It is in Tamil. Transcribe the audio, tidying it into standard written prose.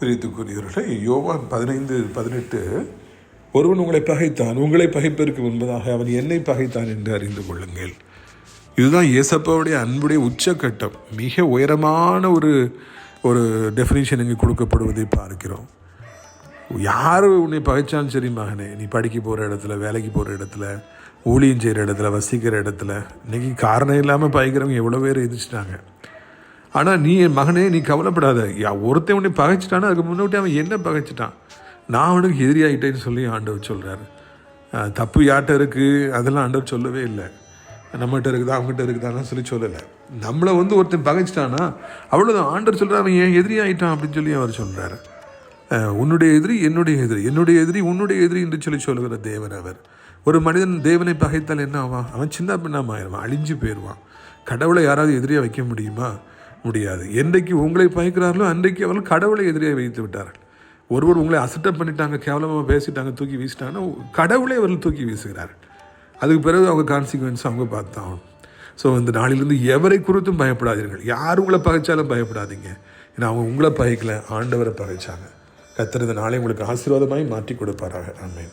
பிரித்துக்குரியவர்களே, யோவான் 15:18 ஒருவன் உங்களை பகைத்தான், உங்களை பகைப்பதற்கு முன்பதாக அவன் என்னை பகைத்தான் என்று அறிந்து கொள்ளுங்கள். இதுதான் இயேசப்பாவுடைய அன்புடைய உச்சக்கட்டம். மிக உயரமான ஒரு டெஃபினிஷன் இங்கே கொடுக்கப்படுவதை பார்க்கிறோம். யார் உன்னை பகைச்சாலும் சரி மகனே, நீ படிக்க போகிற இடத்துல, வேலைக்கு போகிற இடத்துல, ஊழியம் செய்கிற இடத்துல, வசிக்கிற இடத்துல, இன்றைக்கி காரணம் இல்லாமல் பகைக்கிறவங்க எவ்வளோ பேர் எதிர்ச்சிட்டாங்க. ஆனால் நீ என் மகனே, நீ கவலைப்படாத. ஒருத்தன் உன்னை பகைச்சிட்டானா அதுக்கு முன்னாடி அவன் என்ன பகைச்சிட்டான், நான் அவனுக்கு எதிரியாகிட்டேன்னு சொல்லி ஆண்டவர் சொல்கிறார். தப்பு யார்கிட்ட இருக்குது அதெல்லாம் ஆண்டவர் சொல்லவே இல்லை. நம்மகிட்ட இருக்குதா அவங்ககிட்ட இருக்குதான்னு சொல்லலை. நம்மளை ஒருத்தன் பகைச்சிட்டானா அவ்வளோதான். ஆண்டவர் சொல்கிறார் அவன் ஏன் எதிரியாகிட்டான் அப்படின்னு சொல்லி அவர் சொல்கிறார். உன்னுடைய எதிரி என்னுடைய எதிரி, என்னுடைய எதிரி உன்னுடைய எதிரி என்று சொல்லுகிற தேவன் அவர். ஒரு மனிதன் தேவனை பகைத்தால் என்ன ஆவான்? அவன் சின்ன பின்னமாக ஆயிடுவான், அழிஞ்சு போயிடுவான். கடவுளை யாராவது எதிரியாக வைக்க முடியுமா? முடியாது. என்றைக்கு உங்களை பகைக்கிறார்களோ அன்றைக்கு அவர்கள் கடவுளை எதிரியாக வைத்து விட்டார்கள். ஒருவர் உங்களை அசட்டப் பண்ணிட்டாங்க, கேவலமாக பேசிட்டாங்க, தூக்கி வீசிட்டாங்கன்னா கடவுளை அவர்கள் தூக்கி வீசுகிறார்கள். அதுக்கு பிறகு அவங்க கான்சிக்வன்ஸ் அவங்க பார்த்தாகணும். ஸோ இந்த நாளிலிருந்து எவரை குறித்தும் பயப்படாதீர்கள். யார் உங்களை பகைச்சாலும் பயப்படாதீங்க. ஏன்னா அவங்க உங்களை பகைக்கல, ஆண்டவரை பகைச்சாங்க. கர்த்தர் இந்த நாளை உங்களுக்கு ஆசீர்வாதமாய் மாற்றி கொடுப்பாராக. ஆமென்.